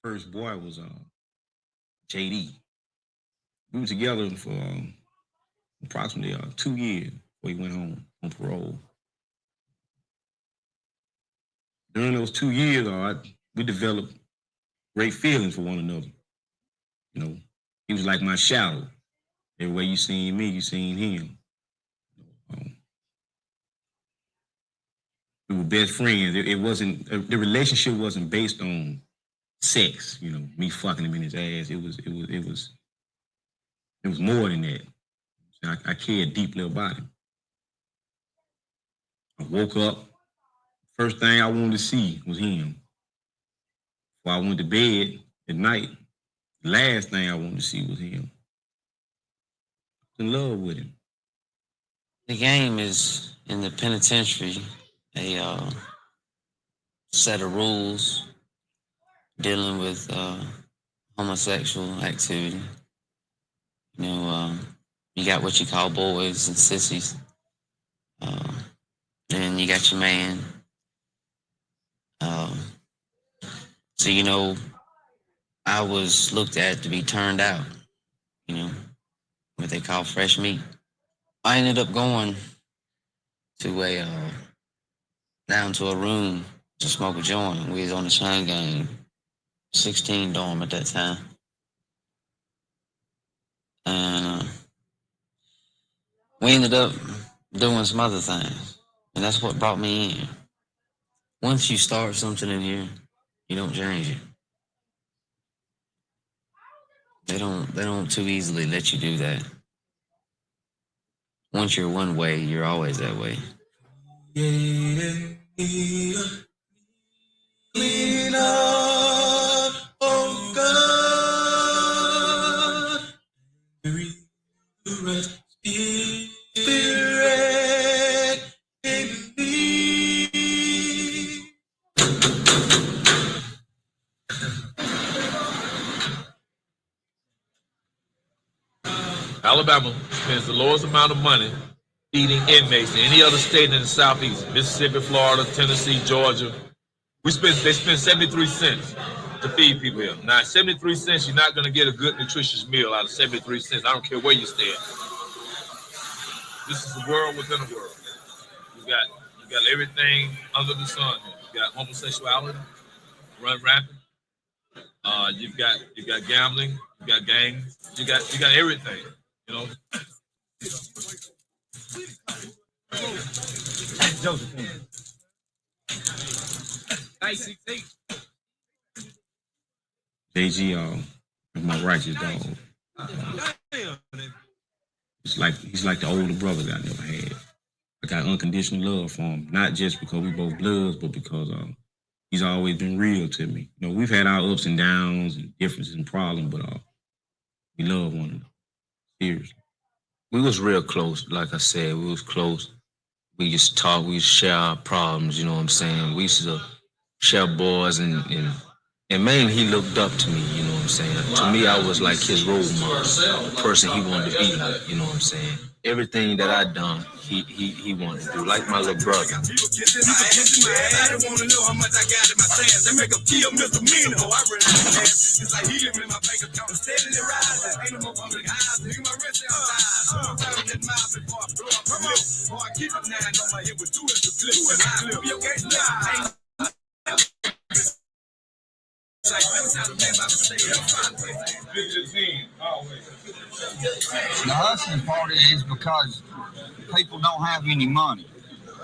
First boy was JD. We were together for approximately 2 years before he went home on parole. During those 2 years, we developed great feelings for one another. You know, he was like my shadow. Every way you seen me, you seen him. Um, we were best friends. It wasn't the relationship wasn't based on sex. You know, me fucking him in his ass. It was more than that. I cared deeply about him. I woke up. First thing I wanted to see was him. Before I went to bed at night, the last thing I wanted to see was him. I was in love with him. The game is in the penitentiary a set of rules dealing with homosexual activity. You know, you got what you call boys and sissies. Then you got your man. Um, so, you know, I was looked at to be turned out, you know, what they call fresh meat. I ended up going to down to a room to smoke a joint. We was on the Sun game, 16 dorm at that time. And we ended up doing some other things. And that's what brought me in. Once you start something in here, you don't change it. They don't too easily let you do that. Once you're one way, you're always that way. Clean up, oh God. Spirit in me. Alabama spends the lowest amount of money feeding inmates than any other state in the Southeast. Mississippi, Florida, Tennessee, Georgia. They spend 73 cents to feed people here. Now, 73 cents, you're not going to get a good, nutritious meal out of 73 cents. I don't care where you stand. This is a world within a world. You got everything under the sun here. You got homosexuality, run rampant. You've got gambling, you got gangs, you got everything. You know. Josephine. JG, my righteous dog. He's like the older brother that I never had. I got unconditional love for him, not just because we both bloods, but because he's always been real to me. You know, we've had our ups and downs and differences and problems, but we love one another. Seriously. We was real close. Like I said, we was close. We used to talk. We used to share our problems. You know what I'm saying? We used to share boys and mainly he looked up to me. You know what I'm saying? To me, I was like his role model, the person he wanted to be like. You know what I'm saying? Everything that I done, he wanted to do, like my little brother. I don't want to know how much I got in my pants. They make a kill misdemeanor. I really it's like he living in my bank account, steadily rising. Ain't no more public highs. Nigga, my rent outside. I'm around that mile before I blow up my lip. Before I keep it 9 on my hip with 2 extra clips. You can't live. The hustling part is because people don't have any money.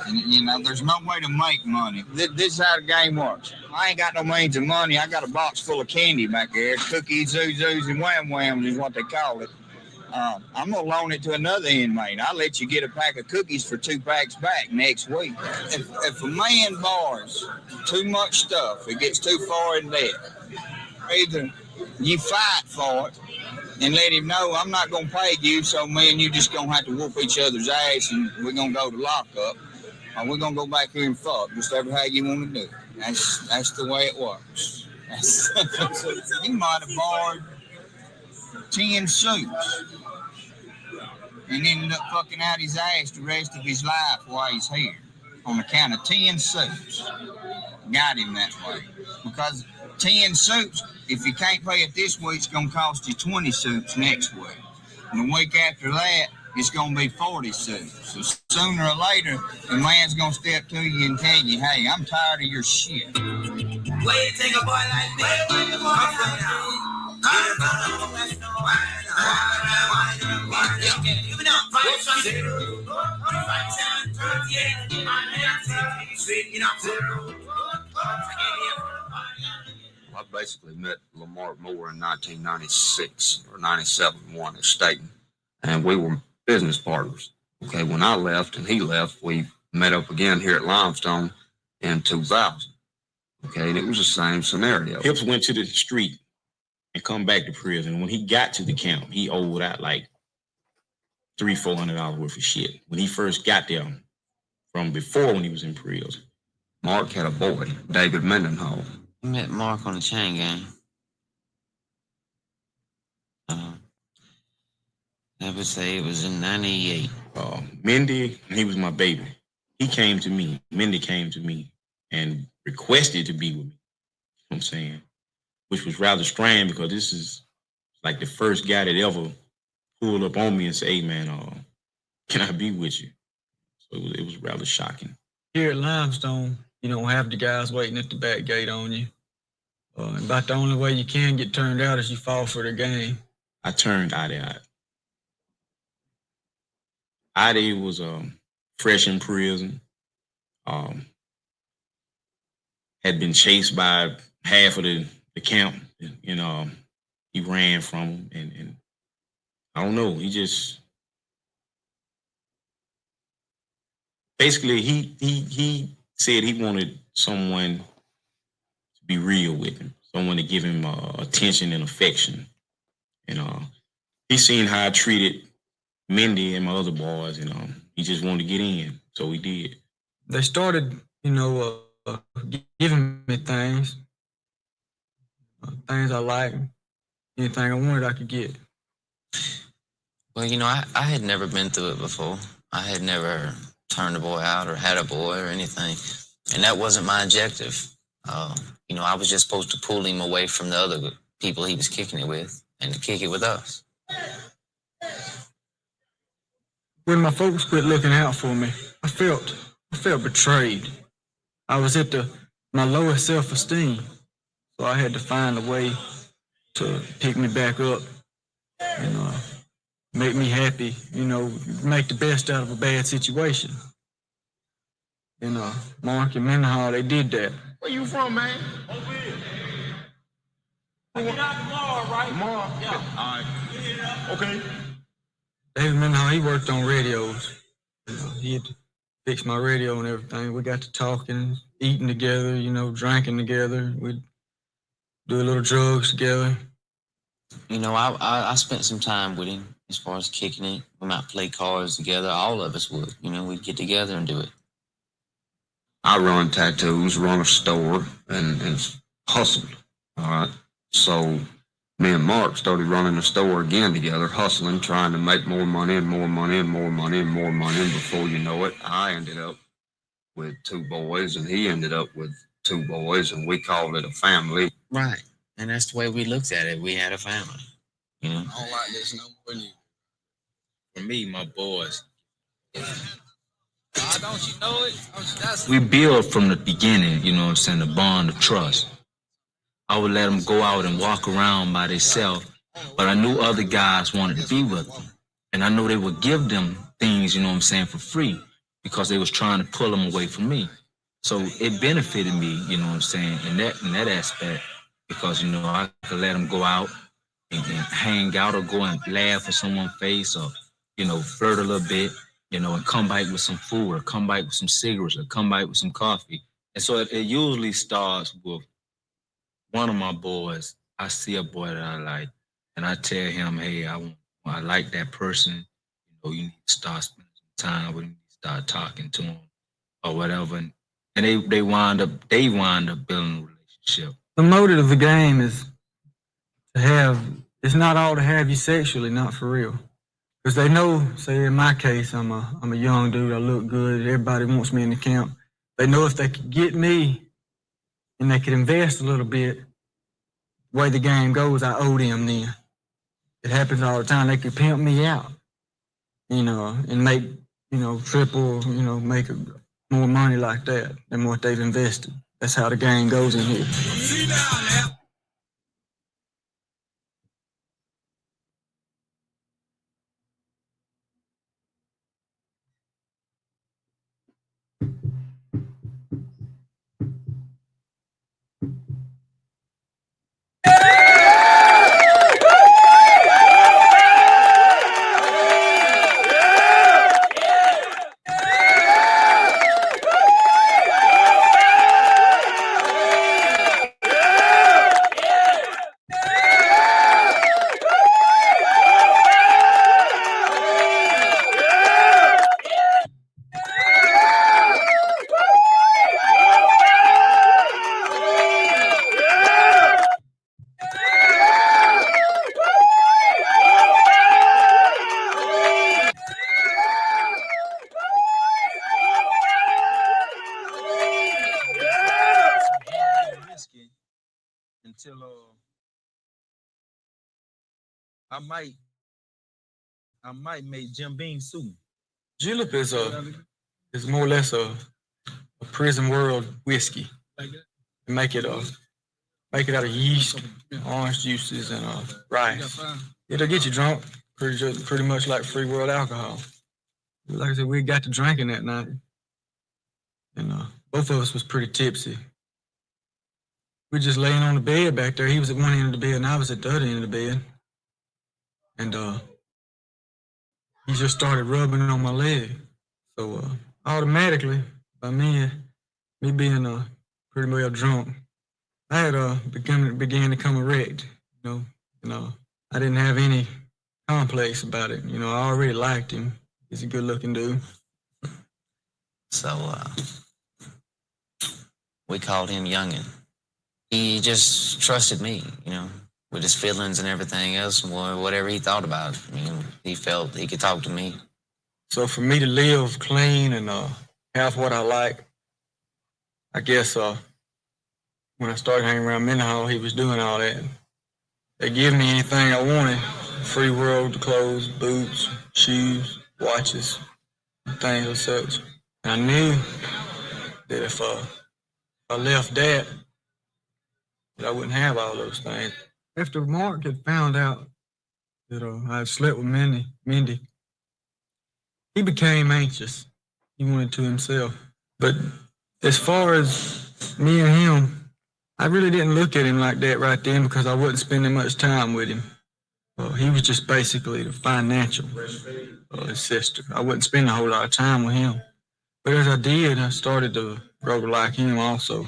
And, you know, there's no way to make money. This is how the game works. I ain't got no means of money. I got a box full of candy back there. Cookies, zoos, and wham-whams is what they call it. I'm going to loan it to another inmate. I'll let you get a pack of cookies for 2 packs back next week. If a man borrows too much stuff, it gets too far in debt, either you fight for it and let him know I'm not going to pay you, so me and you just going to have to whoop each other's ass and we're going to go to lockup, or we're going to go back here and fuck, just ever how you want to do it. That's the way it works. He might have borrowed 10 suits and ended up fucking out his ass the rest of his life while he's here on account of 10 suits. Got him that way. Because 10 suits, if you can't pay it this week, it's going to cost you 20 suits next week. And the week after that, it's going to be 40 suits. So sooner or later, the man's going to step to you and tell you, hey, I'm tired of your shit. Where you take a boy like me? Come from now. I basically met Lamar Moore in 1996 or 97, one at Staten, and we were business partners. Okay, when I left and he left, we met up again here at Limestone in 2000. Okay, and it was the same scenario. Hips went to the street and come back to prison. When he got to the camp, he owed out like $300-400 worth of shit. When he first got there, from before when he was in prison. Mark had a boy, David Mendenhall. I met Mark on the chain gang. I would say it was in 98. Mindy, he was my baby. He came to me. Mindy came to me and requested to be with me. You know what I'm saying? Which was rather strange because this is like the first guy that ever pulled up on me and said, hey, man, can I be with you? So it was rather shocking. Here at Limestone, you don't have the guys waiting at the back gate on you. About the only way you can get turned out is you fall for the game. I turned Adi out. Adi was fresh in prison. Had been chased by half of the camp. And he ran from him. And I don't know, he just... Basically, he said he wanted someone to be real with him, someone to give him attention and affection. And he seen how I treated Mindy and my other boys, and he just wanted to get in, so he did. They started, giving me things I like, anything I wanted I could get. Well, I had never been through it before. I had never turned a boy out or had a boy or anything. And that wasn't my objective. I was just supposed to pull him away from the other people he was kicking it with and to kick it with us. When my folks quit looking out for me, I felt betrayed. I was at my lowest self-esteem. So I had to find a way to pick me back up and make me happy, make the best out of a bad situation. And Mark and Mendenhall, they did that. Where you from, man? Over here. I get out tomorrow, right? Tomorrow? Yeah. All right. Okay. David Mendenhall, he worked on radios. He had to fix my radio and everything. We got to talking, eating together, drinking together. We'd do a little drugs together. I spent some time with him as far as kicking it. We might play cards together. All of us would. We'd get together and do it. I run tattoos, run a store, and hustled. All right. So me and Mark started running the store again together, hustling, trying to make more money and more money and more money and more money. And before you know it, I ended up with 2 boys, and he ended up with 2 boys, and we called it a family. Right. And that's the way we looked at it. We had a family. I don't like this no more than you. For me, my boys. Don't you know it? We build from the beginning, the bond of trust. I would let them go out and walk around by themselves, but I knew other guys wanted to be with them. And I know they would give them things, for free because they was trying to pull them away from me. So it benefited me, in that aspect because, I could let them go out and hang out or go and laugh at someone's face or, flirt a little bit. And come back with some food or come back with some cigarettes or come back with some coffee. And so it usually starts with one of my boys. I see a boy that I like and I tell him, hey, I like that person. You need to start spending some time with him, start talking to him or whatever. And they wind up building a relationship. The motive of the game is it's not all to have you sexually, not for real. Because they know, say in my case, I'm a young dude, I look good, everybody wants me in the camp. They know if they could get me and they could invest a little bit, the way the game goes, I owe them then. It happens all the time. They could pimp me out, and make, triple, make more money like that than what they've invested. That's how the game goes in here. Until I might make Jim Beam soon. Julep is more or less a prison world whiskey. Make it out of yeast, orange juices, and rice. It'll get you drunk, pretty much like free world alcohol. Like I said, we got to drinking that night, and both of us was pretty tipsy. We were just laying on the bed back there. He was at one end of the bed, and I was at the other end of the bed. And he just started rubbing on my leg. So automatically, by me being pretty well drunk, I had began to come erect. I didn't have any complex about it. I already liked him. He's a good-looking dude. So we called him Youngin. He just trusted me, with his feelings and everything else, whatever he thought about it. He felt he could talk to me. So for me to live clean and have what I like, I guess when I started hanging around Mendenhall, he was doing all that. They give me anything I wanted: free world clothes, boots, shoes, watches, things of such. And I knew that if I left that I wouldn't have all those things. After Mark had found out that I had slept with Mindy, he became anxious. He wanted to himself. But as far as me and him, I really didn't look at him like that right then because I wasn't spending much time with him. He was just basically the financial his sister. I wasn't spending a whole lot of time with him. But as I did, I started to grow to like him also.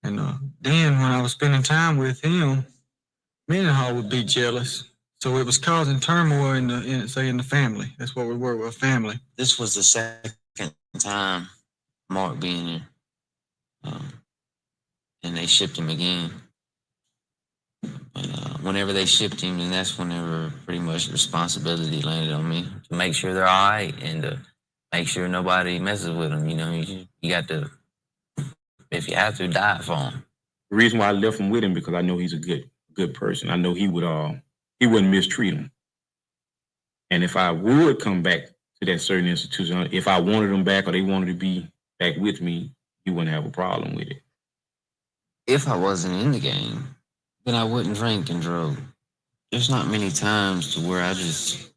And then when I was spending time with him, Mendenhall would be jealous. So it was causing turmoil in the family. That's what we were, we're a family. This was the second time Mark being here. And they shipped him again. But whenever they shipped him, then that's whenever pretty much the responsibility landed on me to make sure they're all right and to make sure nobody messes with them. You got to, if you have to, die for him. The reason why I left him with him because I know he's a good person. I know he wouldn't mistreat him. And if I would come back to that certain institution, if I wanted him back or they wanted to be back with me, he wouldn't have a problem with it. If I wasn't in the game, then I wouldn't drink and drug. There's not many times to where I just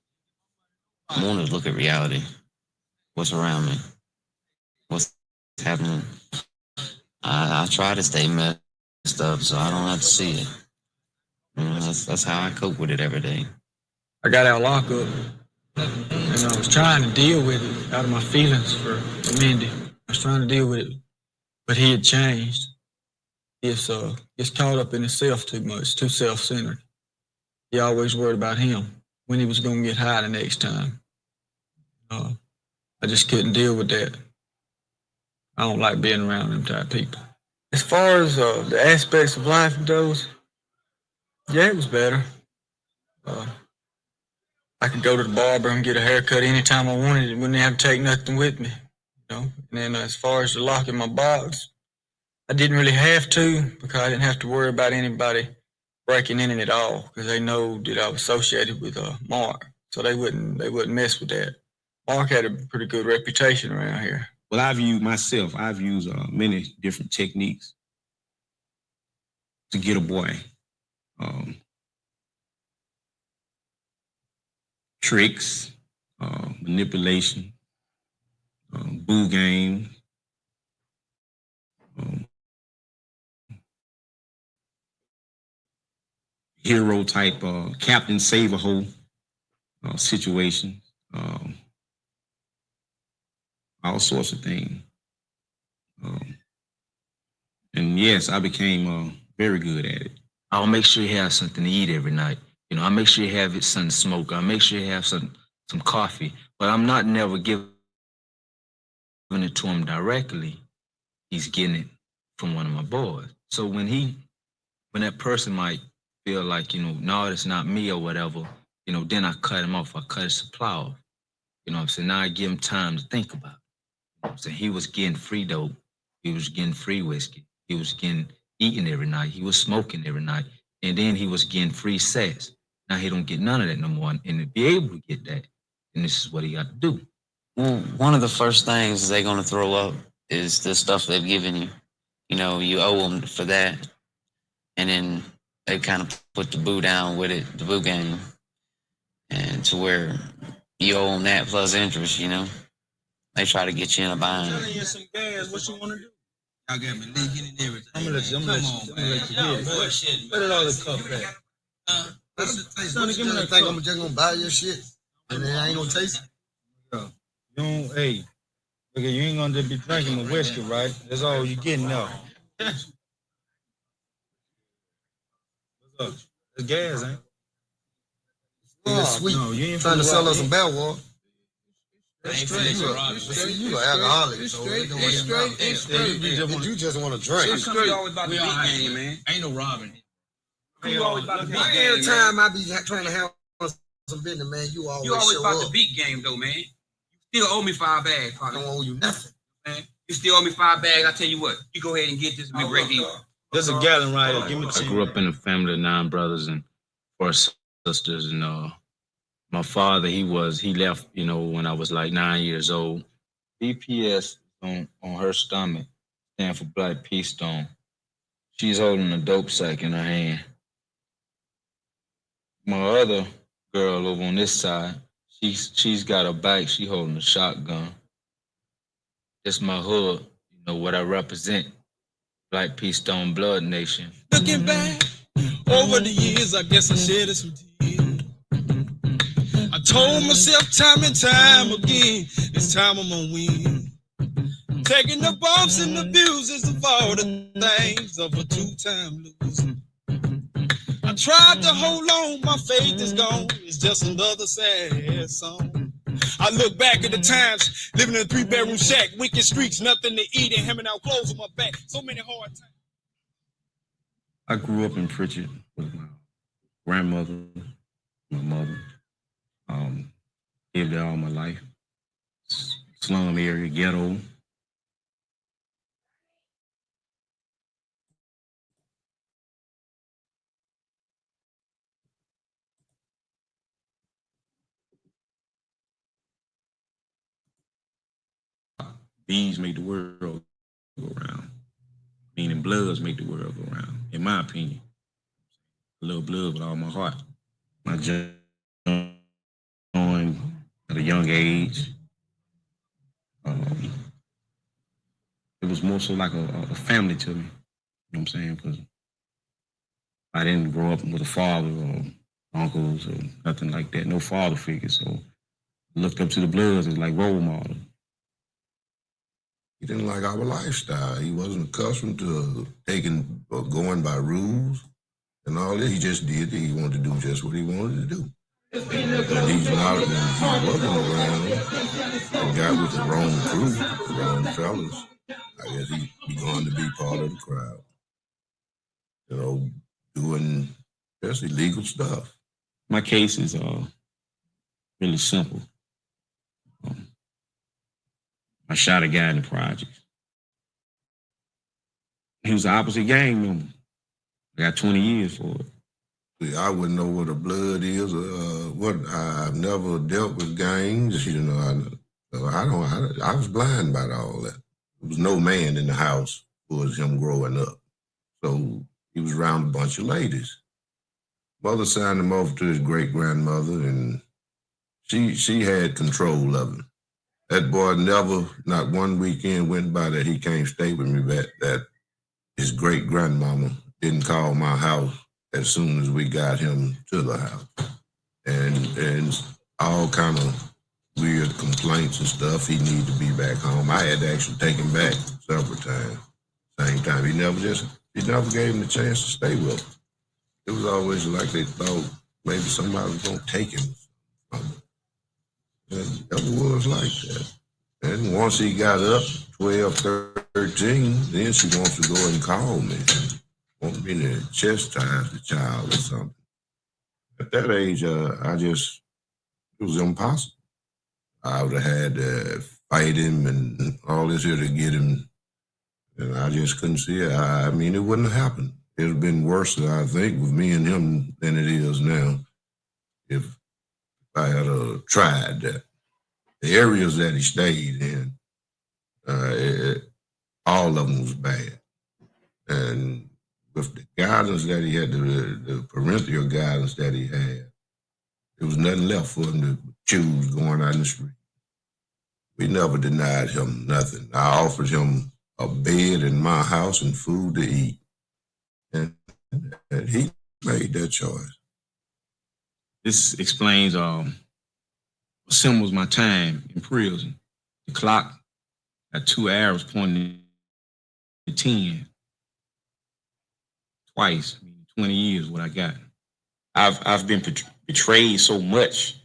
want to look at reality, what's around me, what's happening. I try to stay messed up so I don't have to see it. That's how I cope with it every day. I got out of lockup, and I was trying to deal with it out of my feelings for Mindy. I was trying to deal with it, but he had changed. He's caught up in himself too much, too self-centered. He always worried about him, when he was going to get high the next time. I just couldn't deal with that. I don't like being around them type of people. As far as the aspects of life goes, yeah, it was better. I could go to the barber and get a haircut anytime I wanted. It wouldn't have to take nothing with me. And then as far as the lock in my box, I didn't really have to because I didn't have to worry about anybody breaking in at all because they know that I was associated with Mark, so they wouldn't mess with that. Mark had a pretty good reputation around here. Well, I've used many different techniques to get a boy. Tricks, manipulation, boo game, hero type, Captain Save-A-Ho situation, all sorts of things. And yes, I became very good at it. I'll make sure you have something to eat every night. You know, I'll make sure you have something to smoke. I'll make sure you have some coffee. But I'm not never giving it to him directly. He's getting it from one of my boys. So when that person might feel like, no, it's not me or whatever, then I cut him off. I cut his supply off. You know what I'm saying? Now I give him time to think about it. You know what I'm saying? He was getting free dope. He was getting free whiskey. He was getting eating every night. He was smoking every night. And then he was getting free sex. Now he don't get none of that no more. And to be able to get that, then this is what he got to do. Well, one of the first things they're going to throw up is the stuff they've given you. You know, you owe them for that. And then they kind of put the boo down with it, the boo game. And to where you owe them that plus interest, They try to get you in a bind. I'm telling you some gas. What you want to do? Y'all got me leaking and everything. I'm gonna let you get it. Put it all the cup back. Son, give me that thing. I'm just gonna buy your shit, and then I ain't gonna taste it. You don't, hey, look, you ain't gonna just be drinking the whiskey, right? That's all you getting now. What's up? It's gas, ain't it? It's sweet. No, you ain't Trying to sell rock us some bell water. It's You an alcoholic, so it don't even matter. You just want to drink. You always about the big game, man. Ain't no robbing. You always about the big game. Every time I be trying to have some business, man, you always about show the up. beat game, though, man. You still owe me 5 bags, I partner. don't owe you nothing. Man, you still owe me 5 bags. I tell you what, you go ahead and get this. It'll be a great deal. There's a gallon right here. Give me 10. I grew up in a family of 9 brothers and 4 sisters, and my father, he left, when I was like 9 years old. BPS on her stomach stand for Black Peace Stone. She's holding a dope sack in her hand. My other girl over on this side, she's got a bike. She holding a shotgun. That's my hood. What I represent. Black Peace Stone Blood Nation. Looking back over the years, I guess I shed some tears. I told myself time and time again, this time I'm gonna win. Taking the bumps and the bruises of all the things of a 2-time loser. I tried to hold on, my faith is gone. It's just another sad song. I look back at the times, living in a 3-bedroom shack, wicked streets, nothing to eat, and hemming out clothes on my back. So many hard times. I grew up in Pritchard with my grandmother, my mother. Lived there all my life. Slum area, ghetto. Bees make the world go round. Meaning bloods make the world go round, in my opinion. I love blood with all my heart. I joined at a young age. It was more so like a family to me. You know what I'm saying? Because I didn't grow up with a father or uncles or nothing like that. No father figure. So I looked up to the bloods as like role model. He didn't like our lifestyle. He wasn't accustomed to taking or going by rules and all that. He just did it. He wanted to do just what he wanted to do. And he's not wasn't around and got with the wrong crew, the wrong fellas. I guess he began to be part of the crowd. Doing just illegal stuff. My case is really simple. I shot a guy in the projects. He was the opposite gang member. I got 20 years for it. I wouldn't know what a blood is. What I've never dealt with gangs. You know, I was blind about all that. There was no man in the house was him growing up. So he was around a bunch of ladies. Mother signed him over to his great grandmother, and she had control of him. That boy never, not one weekend went by that he can't stay with me. That his great grandmama didn't call my house as soon as we got him to the house, and all kind of weird complaints and stuff. He needed to be back home. I had to actually take him back several times. Same time, he never gave him the chance to stay with him. It was always like they thought maybe somebody was gonna take him. It never was like that. And once he got up, 12, 13, then she wants to go and call me. Want me to chastise the child or something. At that age, it was impossible. I would have had to fight him and all this here to get him, and I just couldn't see it. I mean, it wouldn't have happened. It would have been worse, I think, with me and him than it is now if I had tried that. The areas that he stayed in, all of them was bad. And with the guidance that he had, the parental guidance that he had, there was nothing left for him to choose going out in the street. We never denied him nothing. I offered him a bed in my house and food to eat. And he made that choice. This explains symbols my time in prison. The clock at 2 hours pointing to 10. Twice, 20 years what I got. I've been betrayed so much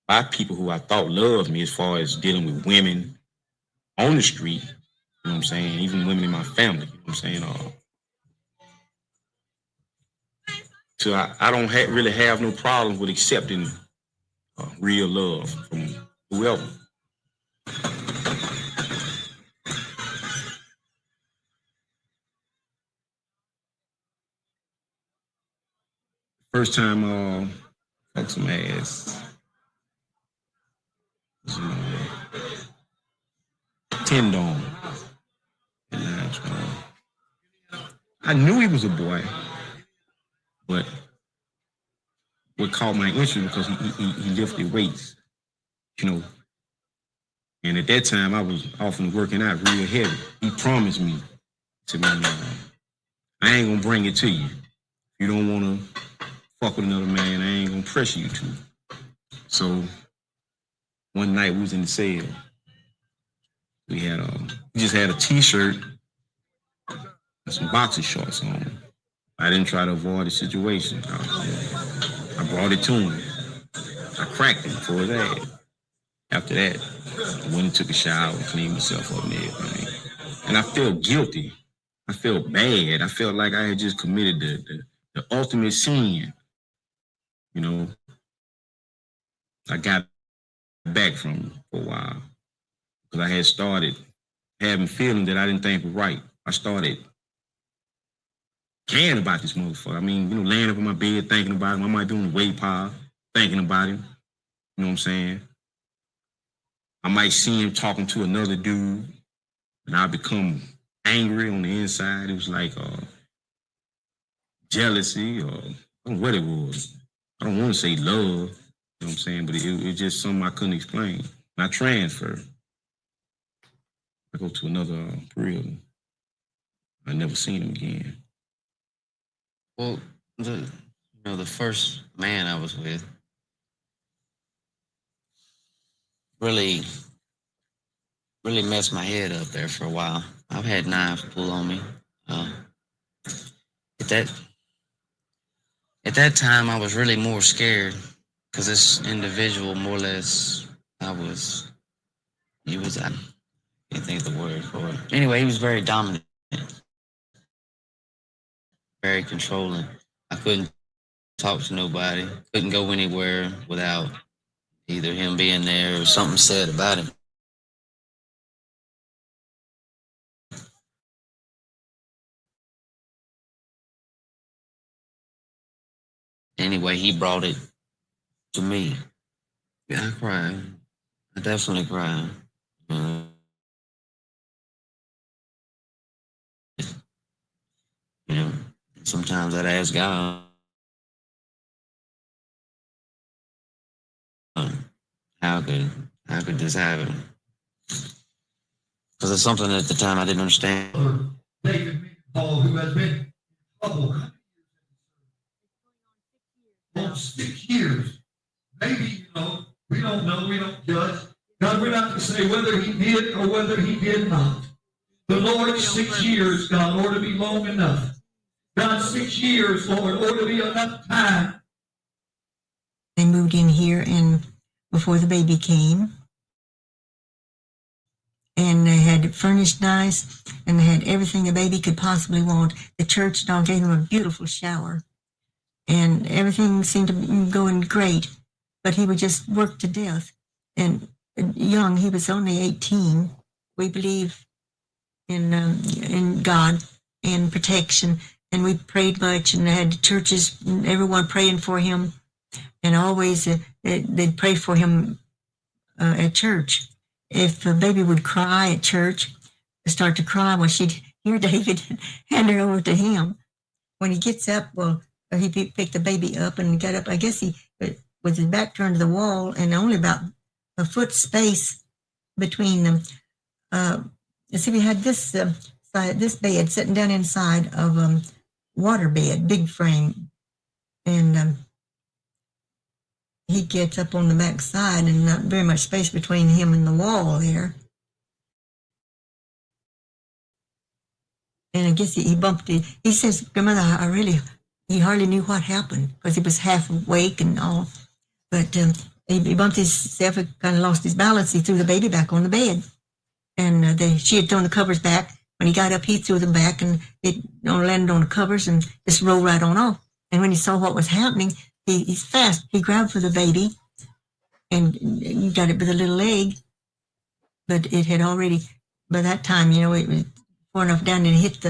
by people who I thought loved me as far as dealing with women on the street, you know what I'm saying? Even women in my family, you know what I'm saying? So I don't really have no problem with accepting real love from whoever. First time fuck some ass. Was, 10 Dawn. I knew he was a boy, but what caught my interest because he lifted weights, you know. And at that time, I was often working out real heavy. He promised me to me, I ain't gonna bring it to you. If you don't wanna fuck with another man, I ain't gonna pressure you to. So one night we was in the cell. We just had a t-shirt and some boxer shorts on. I didn't try to avoid the situation. I brought it to him. I cracked him for his ass. After that, I went and took a shower and cleaned myself up and everything. And I felt guilty. I felt bad. I felt like I had just committed the ultimate sin. You know, I got back from him for a while because I had started having feelings that I didn't think were right. I started caring about this motherfucker. I mean, you know, laying up in my bed thinking about him. I might be on the weight pile thinking about him. You know what I'm saying? I might see him talking to another dude and I become angry on the inside. It was like jealousy or I don't know what it was. I don't want to say love, you know what I'm saying, but it was just something I couldn't explain. And I transferred. I go to another prison. I never seen him again. Well, the first man I was with really messed my head up there for a while. I've had knives pulled on me. At that time, I was really more scared because this individual, more or less, I can't think of the word for it. Anyway, he was very dominant, very controlling. I couldn't talk to nobody, couldn't go anywhere without either him being there or something said about him. anyway he brought it to me. Yeah, I cried. I definitely cried. Uh, you know, sometimes I'd ask God, how could how could this happen? Because it's something at the time I didn't understand. David Paul, who has been in trouble for 6 years. Maybe, we don't know, we don't judge. God, we're not to say whether he did or whether he did not. The Lord, 6 years, God, ought to be long enough. God, 6 years, Lord, ought to be enough time. They moved in here and before the baby came. And they had it furnished nice, and they had everything a baby could possibly want. The church now gave him a beautiful shower, and everything seemed to be going great, but he would just work to death. And young, he was only 18. We believe in God and protection, and we prayed much, and had churches, and everyone praying for him, and always they'd pray for him at church. If a baby would cry at church, start to cry, well, she'd hear David hand her over to him. When he gets up, well, he picked the baby up and got up. I guess he, with his back turned to the wall and only about a foot space between them. See, we had this this bed sitting down inside of water bed, big frame, and he gets up on the back side and not very much space between him and the wall there. And I guess he bumped it. He says, Grandmother, he hardly knew what happened because he was half awake and all. But he bumped himself, kind of lost his balance. He threw the baby back on the bed. And she had thrown the covers back. When he got up, he threw them back and it landed on the covers and just rolled right on off. And when he saw what was happening, he's fast. He grabbed for the baby and he got it with a little leg, but it had already, by that time, it was far enough down and hit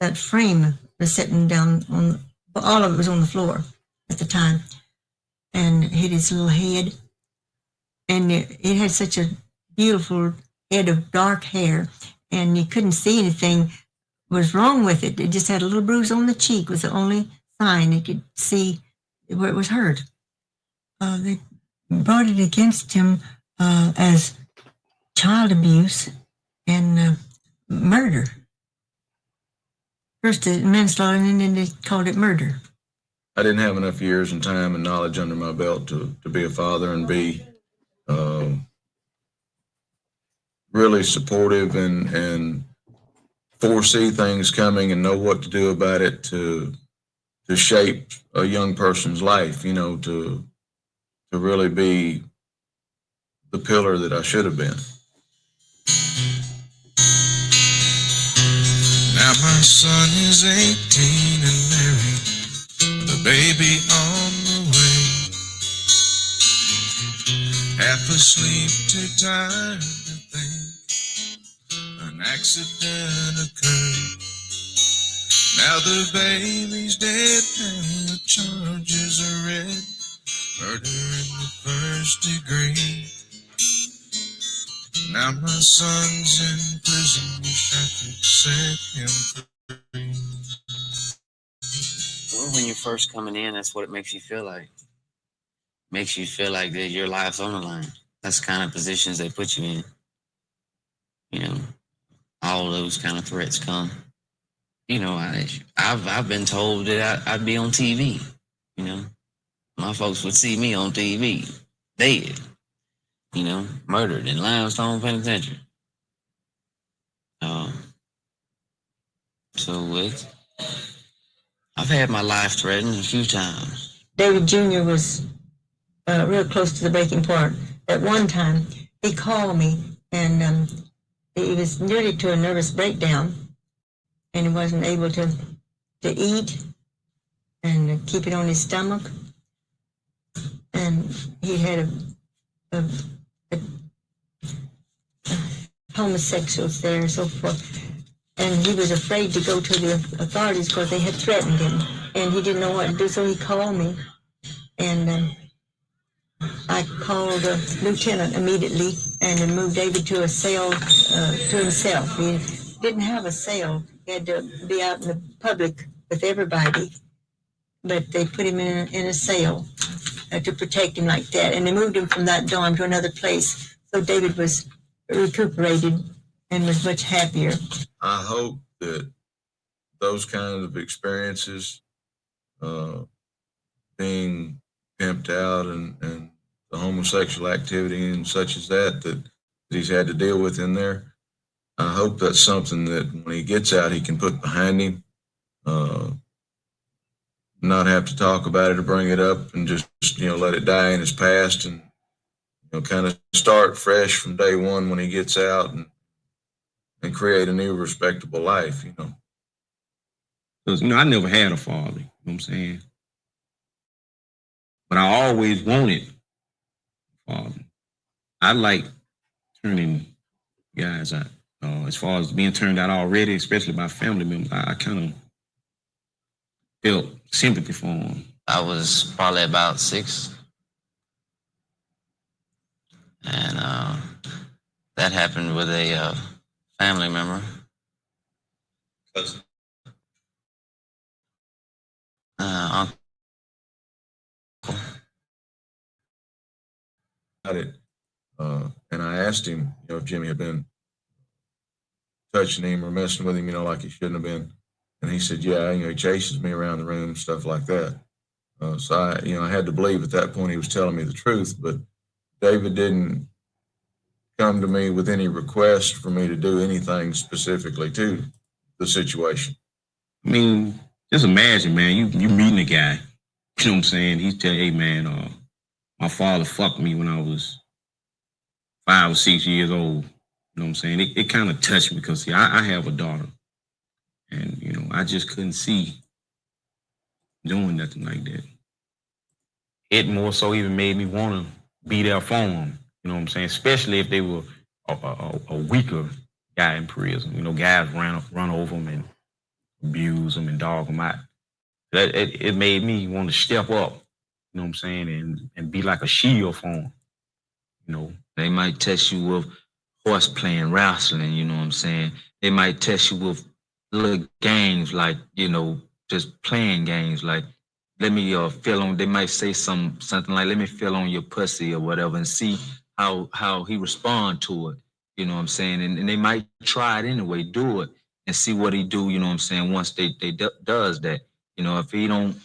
that frame was sitting down on, all of it was on the floor at the time, and hit his little head. And it had such a beautiful head of dark hair, and you couldn't see anything was wrong with it. It just had a little bruise on the cheek was the only sign you could see where it was hurt. They brought it against him as child abuse and murder. First manslaughter, and then they called it murder. I didn't have enough years and time and knowledge under my belt to be a father and be really supportive and foresee things coming and know what to do about it to shape a young person's life, to really be the pillar that I should have been. Now my son is 18 and married, the baby on the way. Half asleep, too tired to think an accident occurred. Now the baby's dead and the charges are red. Murder in the first degree. Now my son's in prison. Wish I could set him free. Well, when you're first coming in, that's what it makes you feel like. Makes you feel like that your life's on the line. That's the kind of positions they put you in. All those kind of threats come. I've been told that I'd be on TV. My folks would see me on TV, dead. Murdered in Limestone Penitentiary. I've had my life threatened a few times. David Jr. was real close to the breaking point. At one time, he called me, and he was nearly to a nervous breakdown, and he wasn't able to eat and keep it on his stomach. And he had a homosexuals there and so forth. And he was afraid to go to the authorities because they had threatened him. And he didn't know what to do, so he called me. And I called the lieutenant immediately and then moved David to a cell to himself. He didn't have a cell. He had to be out in the public with everybody. But they put him in a cell to protect him like that. And they moved him from that dorm to another place. So David was recuperated and was much happier. I hope that those kinds of experiences, being pimped out and the homosexual activity and such as that he's had to deal with in there, I hope that's something that when he gets out, he can put behind him, not have to talk about it or bring it up and just, let it die in his past and, kind of start fresh from day one when he gets out and create a new respectable life, Because, I never had a father, you know what I'm saying? But I always wanted a father. I like turning guys out. As far as being turned out already, especially by family members, I kind of felt sympathy for them. I was probably about 6. And that happened with a family member. Uncle. It. And I asked him, if Jimmy had been touching him or messing with him, like he shouldn't have been. And he said, yeah, he chases me around the room, stuff like that. So I had to believe at that point he was telling me the truth, but David didn't come to me with any request for me to do anything specifically to the situation. I mean, just imagine, man, you meeting a guy, you know what I'm saying? He's telling, hey, man, my father fucked me when I was 5 or 6 years old. You know what I'm saying? It kind of touched me because, see, I have a daughter. And, I just couldn't see doing nothing like that. It more so even made me want to be there for them. You know what I'm saying? Especially if they were a weaker guy in prison. Guys run over them and abuse them and dog them out. It made me want to step up, you know what I'm saying, and be like a shield for them. They might test you with horse playing, wrestling, you know what I'm saying? They might test you with little games like, just playing games like, let me feel on, they might say something like, let me feel on your pussy or whatever and see how he respond to it, you know what I'm saying? And they might try it anyway, do it and see what he do, you know what I'm saying, once they does that. If he don't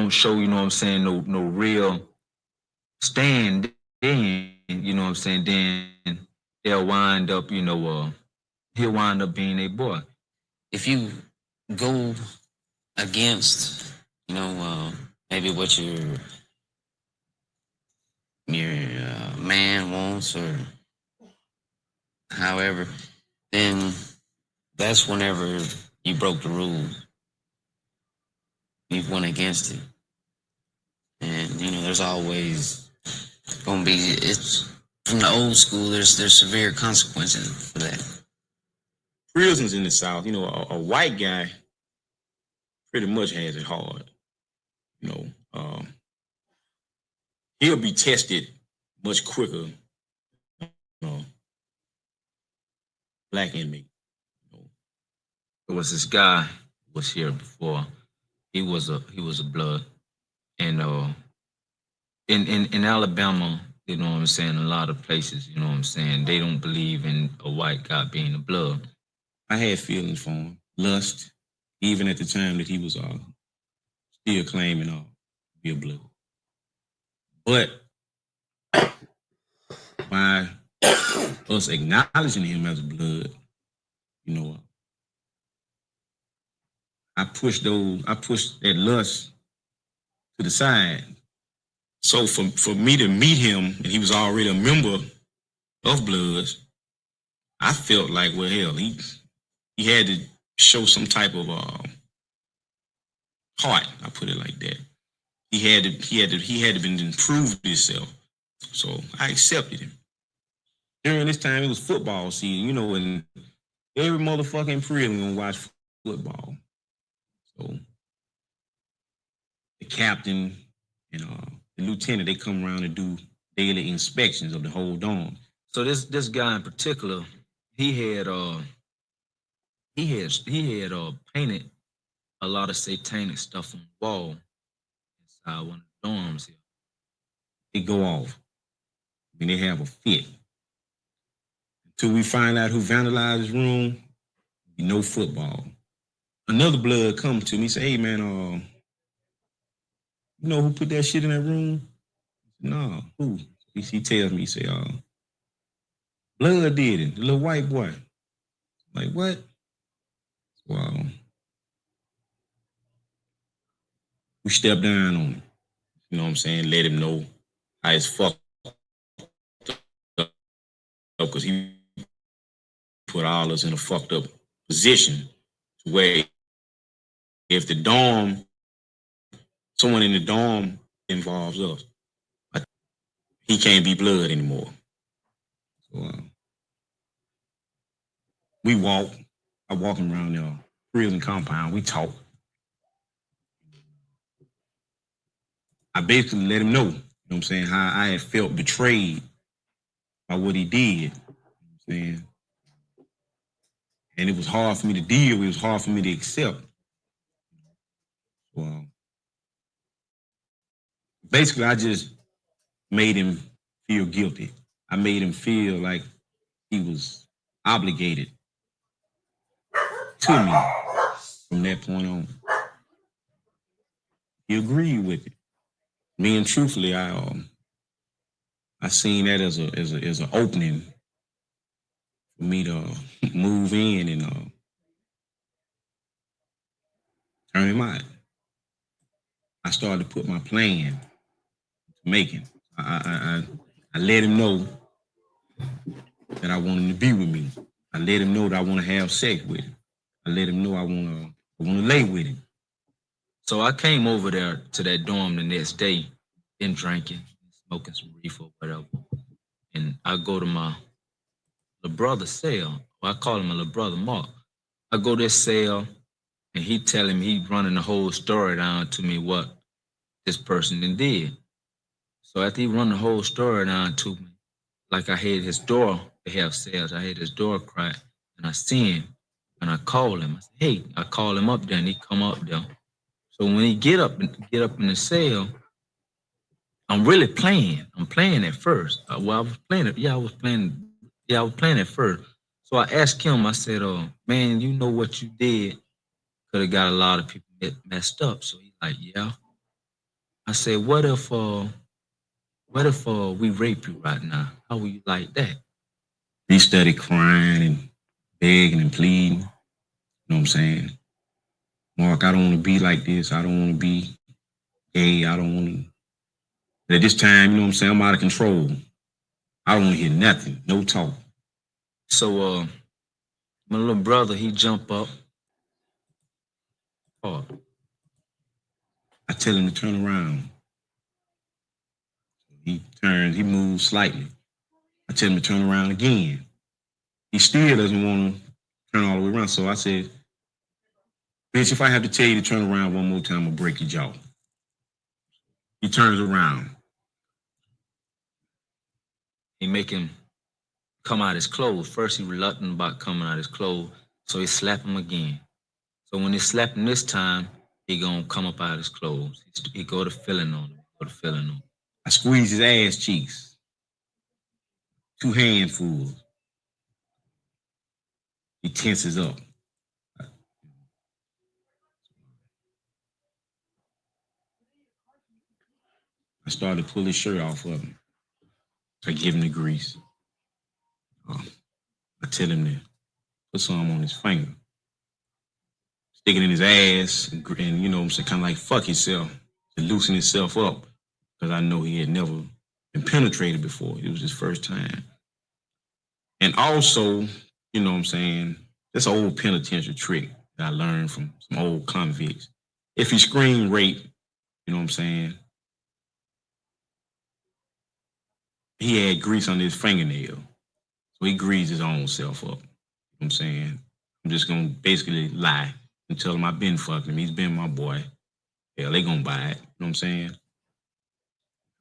show, you know what I'm saying, no real stand, then, you know what I'm saying, then they'll wind up, he'll wind up being a boy. If you go against, maybe what your man wants or however, then that's whenever you broke the rules. You went against it. And, there's always going to be, it's from the old school, there's severe consequences for that. Prisons in the South, a white guy pretty much has it hard. He'll be tested much quicker. Black inmate. There was this guy who was here before. He was a blood. And in Alabama, you know what I'm saying, a lot of places, you know what I'm saying, they don't believe in a white guy being a blood. I had feelings for him, lust, even at the time that he was still claiming to be a blood. But by us acknowledging him as a blood, I pushed that lust to the side. So for me to meet him, and he was already a member of Bloods, I felt like, well, hell, he had to show some type of heart. I put it like that. He had to been improved himself. So I accepted him. During this time, it was football season, and every motherfucking prison gonna watch football. So the captain And the lieutenant, they come around and do daily inspections of the whole dorm. So this guy in particular, he had painted a lot of satanic stuff on the wall inside one of the dorms here. They go off. I mean, they have a fit. Until we find out who vandalized his room, no football. Another blood comes to me, say, "Hey man, you know who put that shit in that room?" No, who? He tells me, he say, Blood did it, the little white boy. Like, what? Well, we stepped down on him. You know what I'm saying? Let him know how it's fucked up because he put all us in a fucked up position to where if the dorm, someone in the dorm involves us, he can't be blood anymore. So we walk. I walk him around the prison compound. We talk. I basically let him know, you know what I'm saying, how I had felt betrayed by what he did. You know what I'm saying? And it was hard for me to deal with, it was hard for me to accept. Well, basically, I just made him feel guilty. I made him feel like he was obligated to me from that point on. He agreed with it. Me and truthfully, I seen that as an opening for me to move in and turn him out. I started to put my plan to making. I let him know that I want him to be with me. I let him know that I want to have sex with him. I let him know I want to lay with him. So I came over there to that dorm the next day, been drinking, smoking some reefer or whatever. And I go to my little brother's cell. Well, I call him my little brother, Mark. I go to his cell and he telling me, he running the whole story down to me what this person did. So after he run the whole story down to me, like I had his door, they have cells, I had his door cracked and I see him and I call him. I say, hey, I call him up there and he come up there. So when he get up in the cell, I'm really playing. I'm playing at first. I was playing it. I was playing at first. So I asked him, I said, man, you know what you did could have got a lot of people messed up. So he's like, yeah. I said, what if we rape you right now? How would you like that? He started crying and begging and pleading. You know what I'm saying? Mark, I don't want to be like this. I don't want to be gay. I don't want to. But at this time, you know what I'm saying? I'm out of control. I don't want to hear nothing. No talk. So my little brother, he jump up. Oh. I tell him to turn around. He turns, he moves slightly. I tell him to turn around again. He still doesn't want to turn all the way around. So I said, bitch, if I have to tell you to turn around one more time, I'll break your jaw. He turns around. He make him come out his clothes. First, he reluctant about coming out his clothes, so he slap him again. So when he slap him this time, he gonna come up out his clothes. He go to feeling on him. I squeeze his ass cheeks. 2 handfuls. He tenses up. I started to pull his shirt off of him. I give him the grease. I tell him to put some on his finger. Stick it in his ass and you know what I'm saying, kind of like fuck himself to loosen himself up because I know he had never been penetrated before. It was his first time. And also, you know what I'm saying, that's an old penitentiary trick that I learned from some old convicts. If he screamed rape, you know what I'm saying, he had grease on his fingernail. So he greased his own self up. You know what I'm saying? I'm just going to basically lie and tell him I've been fucking him. He's been my boy. Hell, they going to buy it. You know what I'm saying?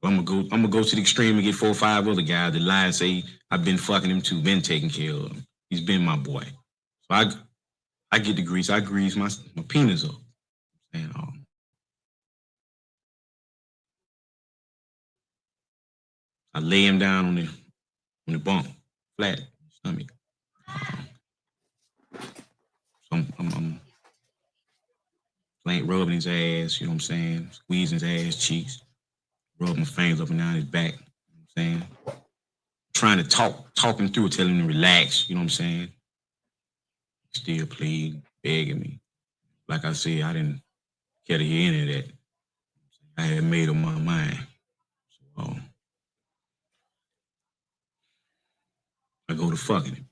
I'm gonna go to the extreme and get 4 or 5 other guys that lie and say I've been fucking him too, been taking care of him. He's been my boy. So I get the grease. I grease my penis up. And I lay him down on the bunk, flat stomach. So I'm rubbing his ass, you know what I'm saying? Squeezing his ass cheeks, rubbing my fingers up and down his back, you know what I'm saying? Trying to talk him through it, telling him to relax, you know what I'm saying? Still pleading, begging me. Like I said, I didn't care to hear any of that. I had made up my mind. So I go to fucking him,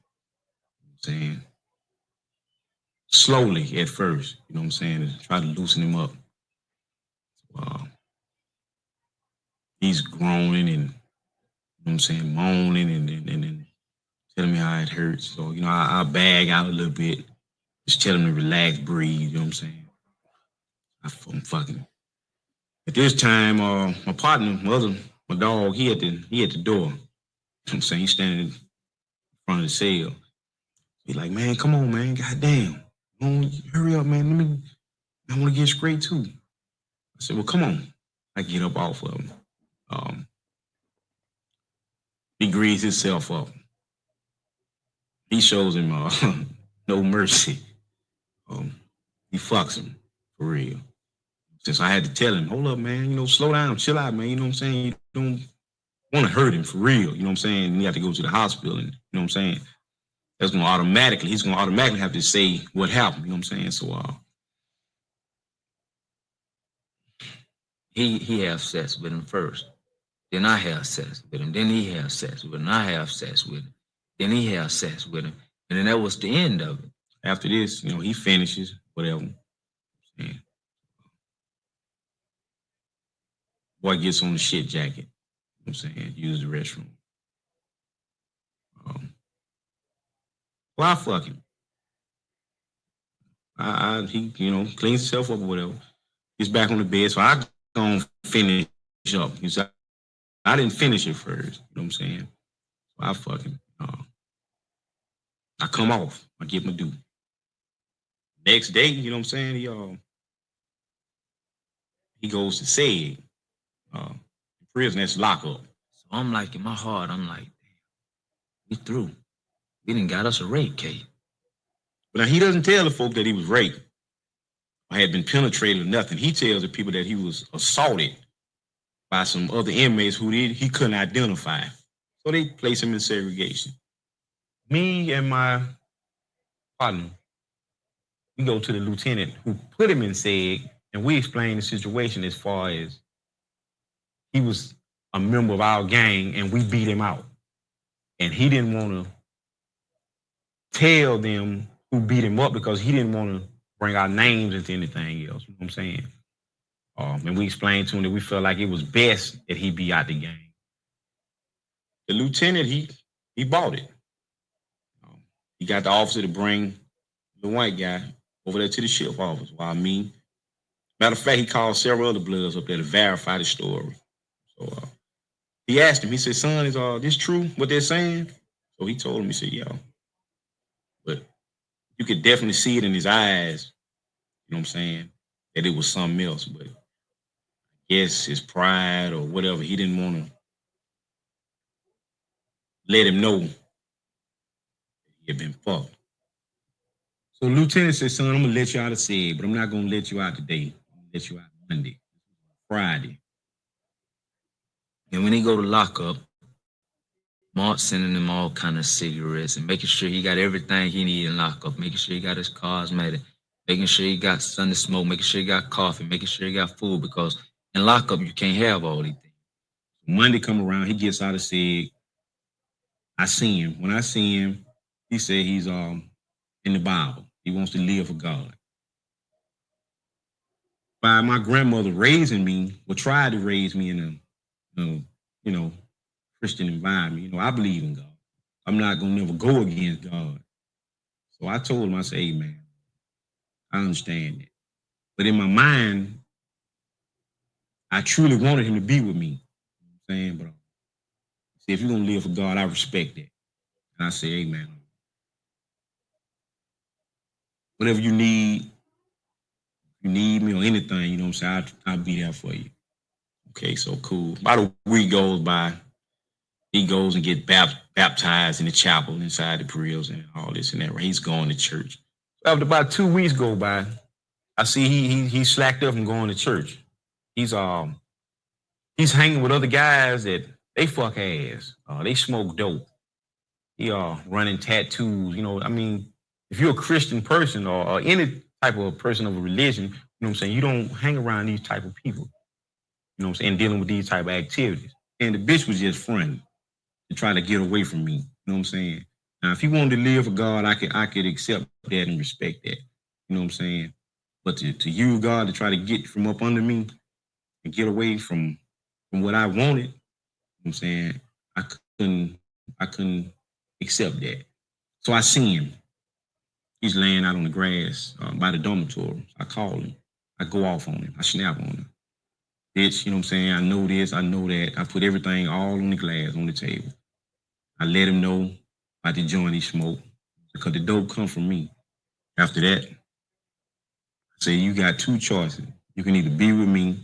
you know what I'm saying? Slowly at first, you know what I'm saying? To try to loosen him up. He's groaning and, you know what I'm saying, moaning and telling me how it hurts. So, you know, I bag out a little bit, just tell him to relax, breathe, you know what I'm saying? I'm fucking. At this time, my partner, my dog, he at the door. You know what I'm saying? He's standing in front of the cell. He's like, man, come on, man, goddamn. Hurry up, man. I want to get straight too. I said, well, come on. I get up off of him. He greases himself up. He shows him no mercy. He fucks him for real. Since I had to tell him, hold up, man, you know, slow down, chill out, man. You know what I'm saying? You don't want to hurt him for real. You know what I'm saying? And you have to go to the hospital, and you know what I'm saying? He's gonna automatically have to say what happened. You know what I'm saying? So He have sex with him first. Then I have sex with him. Then he have sex with him. I have sex with him. Then he have sex with him. And then that was the end of it. After this, you know, he finishes, whatever. Yeah. Boy gets on the shit jacket. You know what I'm saying? Use the restroom. Well, I fuck him. He, you know, cleans himself up or whatever. He's back on the bed, so I gonna finish up. He said, I didn't finish it first. You know what I'm saying? So I fuck him. I come off. I get my due. Next day, you know what I'm saying? He goes to SEG. Prison, that's lockup. So I'm like, in my heart, I'm like, damn, we through. We done got us a rape case. But now he doesn't tell the folk that he was raped or had been penetrated or nothing. He tells the people that he was assaulted by some other inmates who he couldn't identify. So they place him in segregation. Me and my partner, we go to the lieutenant who put him in SEG, and we explain the situation as far as he was a member of our gang and we beat him out. And he didn't want to tell them who beat him up because he didn't want to bring our names into anything else. You know what I'm saying? And we explained to him that we felt like it was best that he be out the gang. The lieutenant, he bought it. He got the officer to bring the white guy over there to the ship office. While me, matter of fact, he called several other bloods up there to verify the story. So he asked him, he said, son, is this true, what they're saying? So he told him, he said, yeah. But you could definitely see it in his eyes, you know what I'm saying, that it was something else. But I guess his pride or whatever, he didn't want to let him know he had been fucked. So Lieutenant said, son, I'm going to let you out of SEG, but I'm not going to let you out today. I'm going to let you out Monday, Friday. And when he go to lockup, Mark sending him all kind of cigarettes and making sure he got everything he need in lockup, making sure he got his cosmetic, making sure he got something to smoke, making sure he got coffee, making sure he got food, because in lockup you can't have all these things. Monday come around, he gets out of SEG. I see him. When I see him, he said he's in the Bible. He wants to live for God. By my grandmother raising me, or tried to raise me in a Christian environment. You know, I believe in God. I'm not gonna never go against God. So I told him, I said, hey man, I understand that. But in my mind, I truly wanted him to be with me. saying, but see, if you're gonna live for God, I respect that. And I say, hey man, whatever you need me or anything, you know what I'm saying, I'll be there for you. Okay, so cool. About a week goes by, he goes and get baptized in the chapel inside the grills and all this and that. Right? He's going to church. After about 2 weeks go by, I see he slacked up and going to church. He's hanging with other guys that they fuck ass. They smoke dope. He running tattoos. You know, I mean, if you're a Christian person or any type of person of a religion, you know what I'm saying, you don't hang around these type of people. You know what I'm saying, dealing with these type of activities. And the bitch was just fronting to try to get away from me. You know what I'm saying? Now, if he wanted to live for God, I could accept that and respect that. You know what I'm saying? But to use God to try to get from up under me and get away from what I wanted, you know what I'm saying, I couldn't accept that. So I see him. He's laying out on the grass by the dormitory. I call him. I go off on him. I snap on him. Bitch, you know what I'm saying? I know this, I know that. I put everything all on the glass, on the table. I let him know about the joint he smoked because the dope come from me. After that, I say, you got two choices. You can either be with me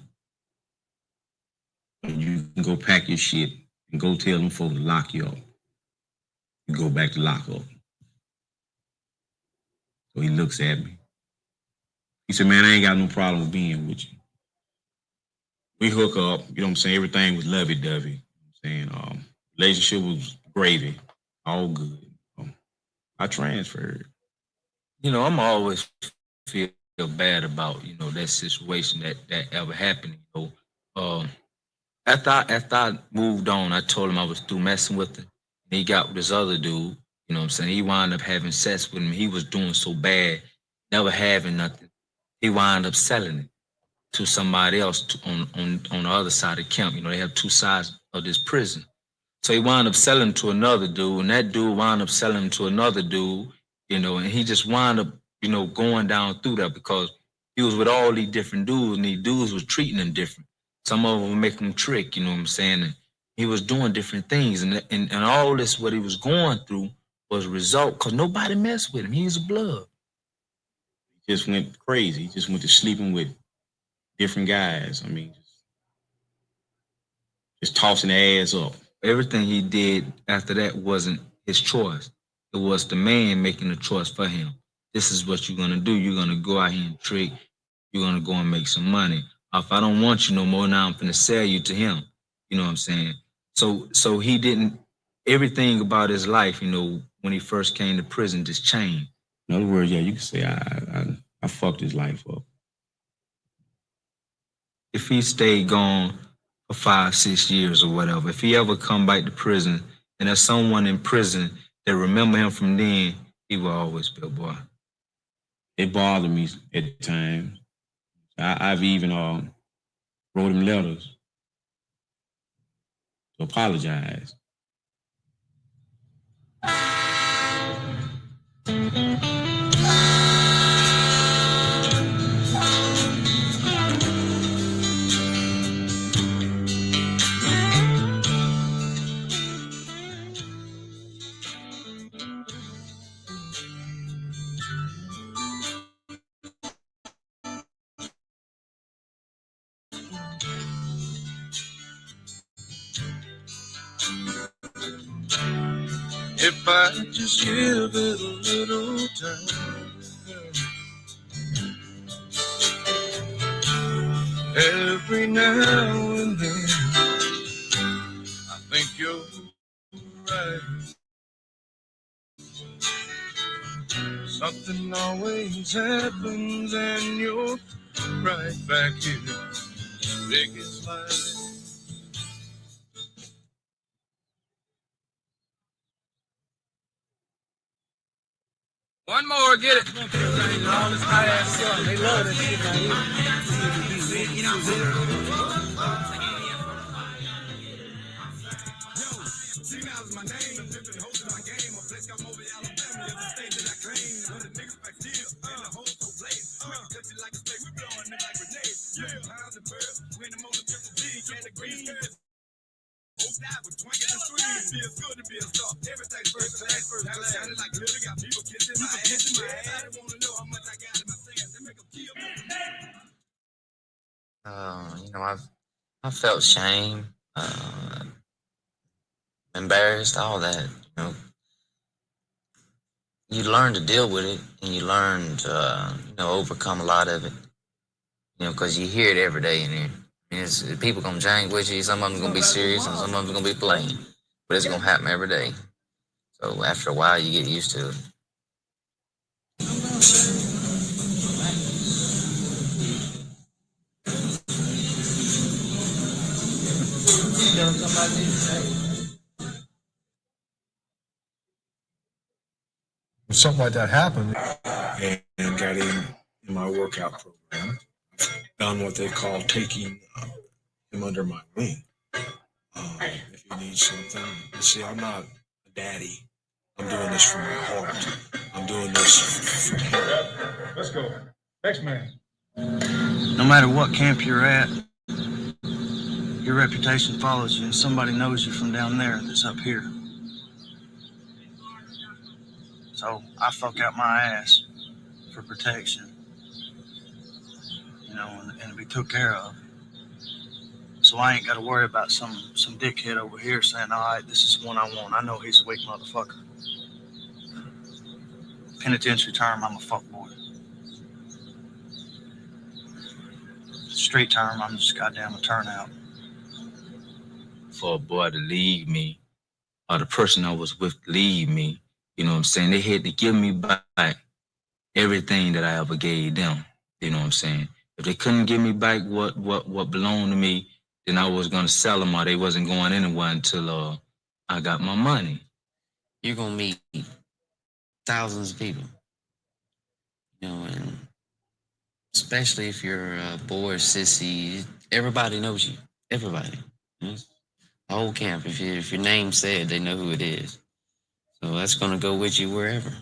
or you can go pack your shit and go tell them folks to lock you up. You go back to lock up. So he looks at me. He said, man, I ain't got no problem with being with you. We hook up, you know what I'm saying? Everything was lovey-dovey. You know what I'm saying? Relationship was gravy, all good. I transferred. You know, I'm always feel bad about, you know, that situation that ever happened. You know, after I moved on, I told him I was through messing with him. And he got with this other dude. You know what I'm saying? He wound up having sex with him. He was doing so bad, never having nothing. He wound up selling it to somebody else on the other side of the camp. You know, they have two sides of this prison. So he wound up selling to another dude, and that dude wound up selling to another dude, you know, and he just wound up, you know, going down through that because he was with all these different dudes, and these dudes was treating him different. Some of them were making him trick, you know what I'm saying? And he was doing different things, and all this, what he was going through was a result because nobody messed with him. He was a blood. He just went crazy. He just went to sleeping with different guys. I mean, just tossing the ass up. Everything he did after that wasn't his choice. It was the man making the choice for him. This is what you're gonna do. You're gonna go out here and trick. You're gonna go and make some money. If I don't want you no more, now I'm gonna sell you to him. You know what I'm saying? So he didn't. Everything about his life, you know, when he first came to prison, just changed. In other words, yeah, you can say I fucked his life up. If he stayed gone for 5-6 years or whatever, if he ever come back to prison and there's someone in prison that remember him from then, he will always be a boy. It bothered me at times. I've even wrote him letters to apologize. If I just give it a little time, every now and then, I think you're right. Something always happens and you're right back here. Biggest lie. One more, get it. All this hot ass sun, they love that shit right here. I felt shame, embarrassed, all that. You learn to deal with it, and you learn to overcome a lot of it. Because you hear it every day in here. People gonna jank with you. Some of them gonna be serious, and some of them gonna be playing. But it's gonna happen every day. So after a while, you get used to it. When something like that happened and got in my workout program, done what they call taking him under my wing. If he needs something, you see, I'm not a daddy. I'm doing this from my heart. I'm doing this for him. Let's go. Next man. No matter what camp you're at, your reputation follows you, and somebody knows you from down there that's up here. So I fuck out my ass for protection, and to be took care of. So I ain't got to worry about some dickhead over here saying, all right, this is one I want. I know he's a weak motherfucker. Penitentiary term, I'm a fuckboy. Street term, I'm just goddamn a turnout. For a boy to leave me, or the person I was with leave me, you know what I'm saying? They had to give me back everything that I ever gave them. You know what I'm saying? If they couldn't give me back what belonged to me, then I was gonna sell them, or they wasn't going anywhere until I got my money. You're gonna meet thousands of people, and especially if you're a boy or sissy, everybody knows you. Everybody, the whole camp. If your name's said, they know who it is. So that's gonna go with you wherever.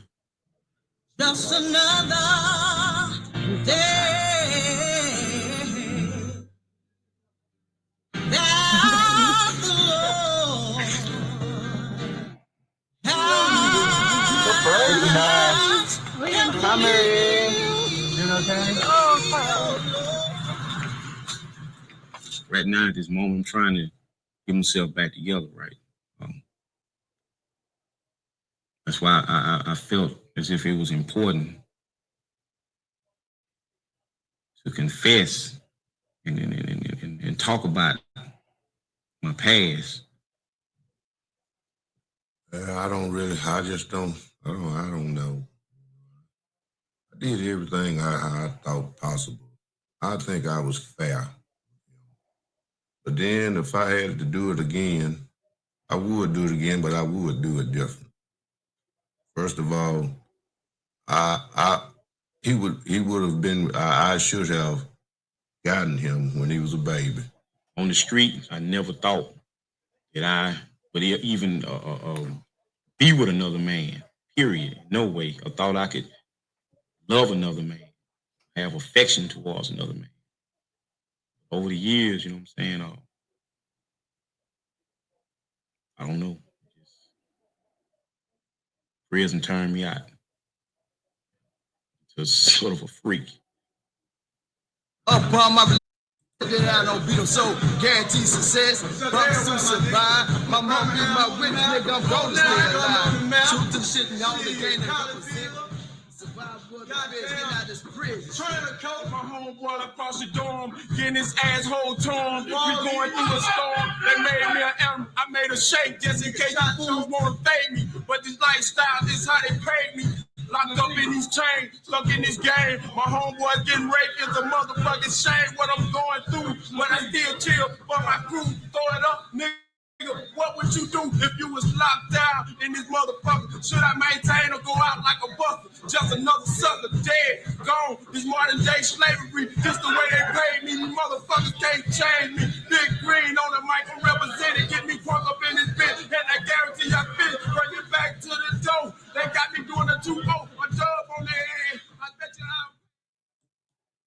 Just another day. That the Lord Right now, at this moment, I'm trying to get myself back together, right? That's why I felt as if it was important to confess and talk about my past. I don't know. I did everything I thought possible. I think I was fair. But then if I had to do it again, I would do it again, but I would do it different. First of all, he would have been, I should have gotten him when he was a baby. On the street, I never thought that I would even be with another man, period. No way. I thought I could love another man, have affection towards another man. Over the years, you know what I'm saying? I don't know. Prison turned me out to sort of a freak. Upon my that I don't beat them, so guarantee success. Promise to survive. My mom be my witness, nigga. I'm gonna stay alive. Shoot the shit and only gain a couple cents. Survive with the bitch, get out this prison. Trying to coat my homeboy across the dorm, getting his asshole torn. We going through a storm. They made me an animal. I made a shake just in case you fools want to fade me. But this lifestyle, this how they paid me. Locked up in these chains, stuck in this game. My homeboy getting raped is a motherfucking shame. What I'm going through, but I still chill for my crew. Throw it up, nigga. What would you do if you was locked down in this motherfucker? Should I maintain or go out like a buster? Just another sucker dead, gone. This modern day slavery